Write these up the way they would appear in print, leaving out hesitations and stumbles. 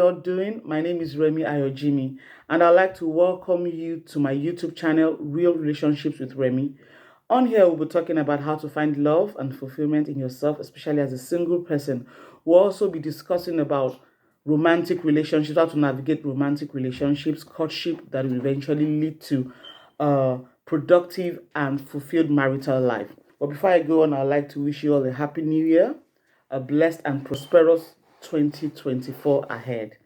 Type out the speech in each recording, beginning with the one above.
all doing? My name is Remi Ayojimi, and I'd like to welcome you to my YouTube channel, Real Relationships with Remi. On here, we'll be talking about how to find love and fulfillment in yourself, especially as a single person. We'll also be discussing about romantic relationships, how to navigate romantic relationships, courtship that will eventually lead to a productive and fulfilled marital life. But before I go on, I'd like to wish you all a happy new year, a blessed and prosperous 2024 ahead.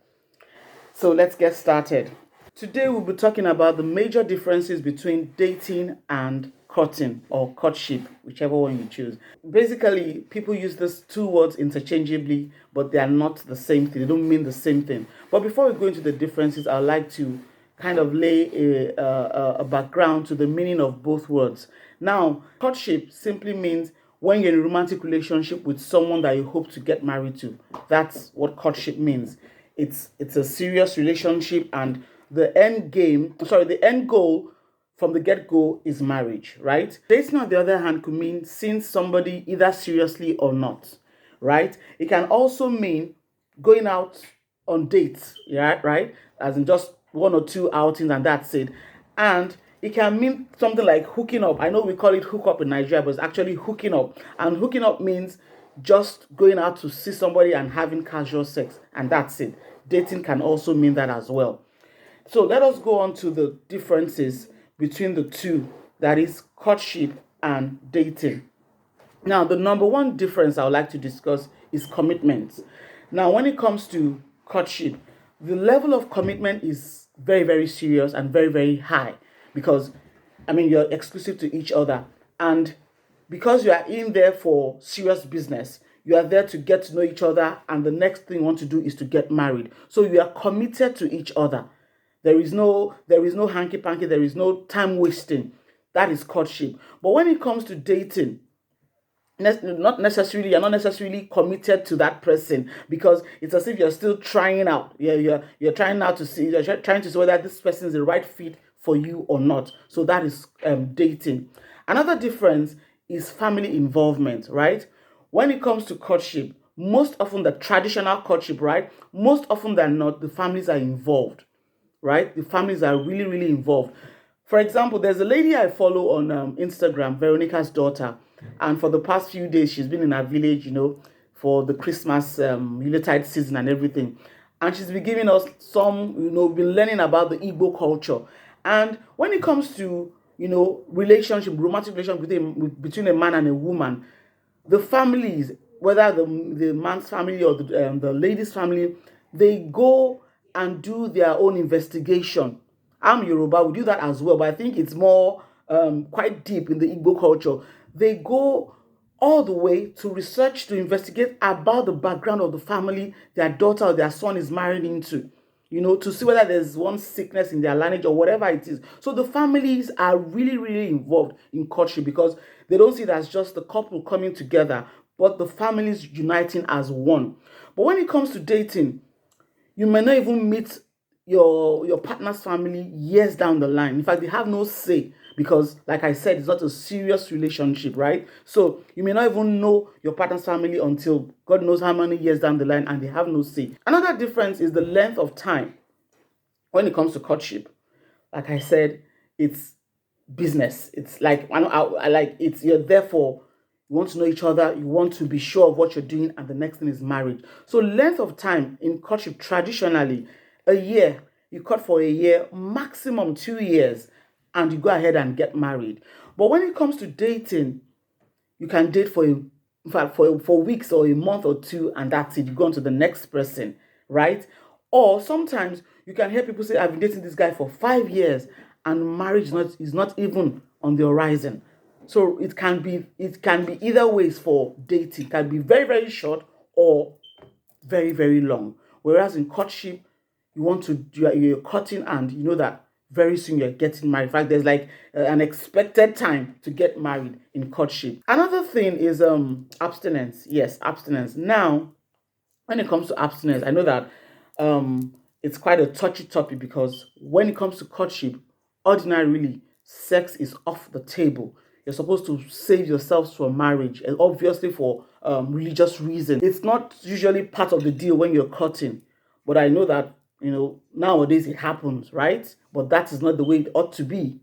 So let's get started. Today we'll be talking about the major differences between dating and courting or courtship, whichever one you choose. Basically, people use these two words interchangeably, but they are not the same thing. They don't mean the same thing. But before we go into the differences, I'd like to kind of lay a background to the meaning of both words. Now, courtship simply means when you're in a romantic relationship with someone that you hope to get married to. That's what courtship means. It's a serious relationship, and the end goal from the get-go is marriage, right? Dating, on the other hand, could mean seeing somebody either seriously or not, right? It can also mean going out on dates, yeah, right? As in just one or two outings and that's it. And it can mean something like hooking up. I know we call it hook up in Nigeria, but it's actually hooking up. And hooking up means just going out to see somebody and having casual sex, and that's it. Dating can also mean that as well. So let us go on to the differences between the two, that is courtship and dating. Now, the number one difference I would like to discuss is commitment. Now, when it comes to courtship, the level of commitment is very, very serious and very, very high because, you're exclusive to each other. And because you are in there for serious business, you are there to get to know each other, and the next thing you want to do is to get married. So you are committed to each other. There is no hanky-panky, there is no time wasting. That is courtship. But when it comes to dating, you're not necessarily committed to that person, because it's as if you're still trying out. You're trying out to see, you're trying to see whether this person is the right fit for you or not. So that is dating. Another difference is family involvement, right? When it comes to courtship, most often the traditional courtship, right? Most often than not, the families are involved, right? The families are really, really involved. For example, there's a lady I follow on Instagram, Veronica's daughter, and for the past few days, she's been in her village, for the Christmas Yuletide season and everything. And she's been giving us some, been learning about the Igbo culture. And when it comes to, romantic relationship between a man and a woman, the families, whether the man's family or the lady's family, they go and do their own investigation. I'm Yoruba, we do that as well, but I think it's more quite deep in the Igbo culture. They go all the way to research, to investigate about the background of the family their daughter or their son is married into, to see whether there's one sickness in their lineage or whatever it is. So the families are really, really involved in courtship because they don't see it as just the couple coming together, but the families uniting as one. But when it comes to dating, you may not even meet your partner's family years down the line. In fact, they have no say because, like I said, it's not a serious relationship, right? So you may not even know your partner's family until God knows how many years down the line, and they have no say. Another difference is the length of time when it comes to courtship. Like I said, it's business. It's like you're there for, you want to know each other, you want to be sure of what you're doing, and the next thing is marriage. So length of time in courtship, traditionally, a year. You court for a year, maximum 2 years, and you go ahead and get married. But when it comes to dating, you can date for weeks or a month or two, and that's it. You go on to the next person, right? Or sometimes you can hear people say, I've been dating this guy for 5 years, and marriage is not even on the horizon. So it can be either ways for dating. It can be very, very short or very, very long. Whereas in courtship, you're courting, and you know that very soon you're getting married. In fact, there's like an expected time to get married in courtship. Another thing is abstinence. Yes, abstinence. Now, when it comes to abstinence, I know that it's quite a touchy topic because when it comes to courtship, ordinarily sex is off the table. You're supposed to save yourselves for marriage, and obviously for religious reasons. It's not usually part of the deal when you're courting. But I know that, nowadays it happens, right? But that is not the way it ought to be,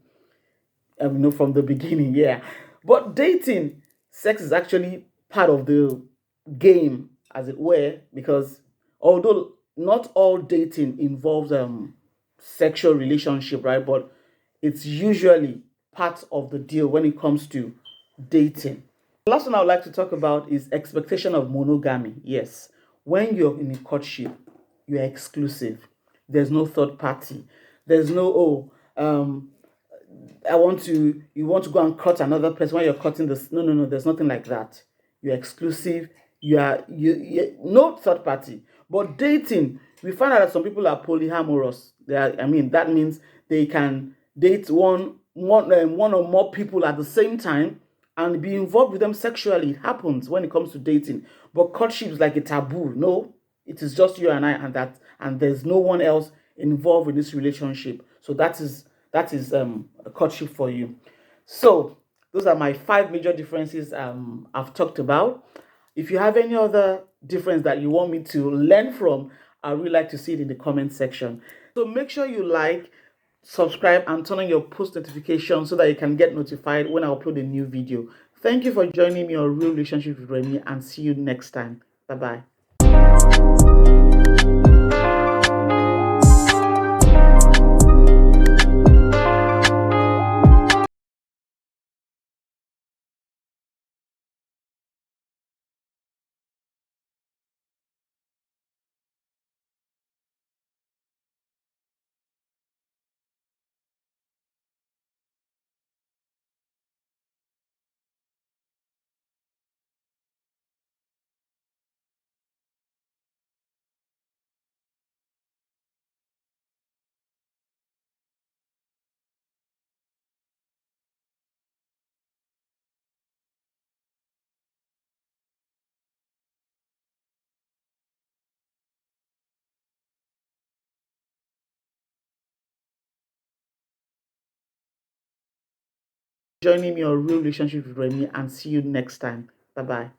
from the beginning, yeah. But dating, sex is actually part of the game, as it were, because although not all dating involves sexual relationship, right? But it's usually part of the deal when it comes to dating. The last one I would like to talk about is expectation of monogamy. Yes, when you're in a courtship, you're exclusive. There's no third party. There's no, you want to go and cut another person while you're cutting this. No, no, no, there's nothing like that. You're exclusive. No third party. But dating, we find out that some people are polyamorous. That means they can date one or more people at the same time and be involved with them sexually. It happens when it comes to dating. But courtship is like a taboo. No, it is just you and I, and there's no one else involved in this relationship. So that is a courtship for you. So those are my 5 major differences I've talked about. If you have any other difference that you want me to learn from, I would really like to see it in the comment section. So make sure you like, subscribe, and turn on your post notifications so that you can get notified when I upload a new video. Thank you for joining me on Real Relationship with Remi, and see you next time. Bye bye. Joining me on Real Relationship with Remi, and see you next time. Bye bye.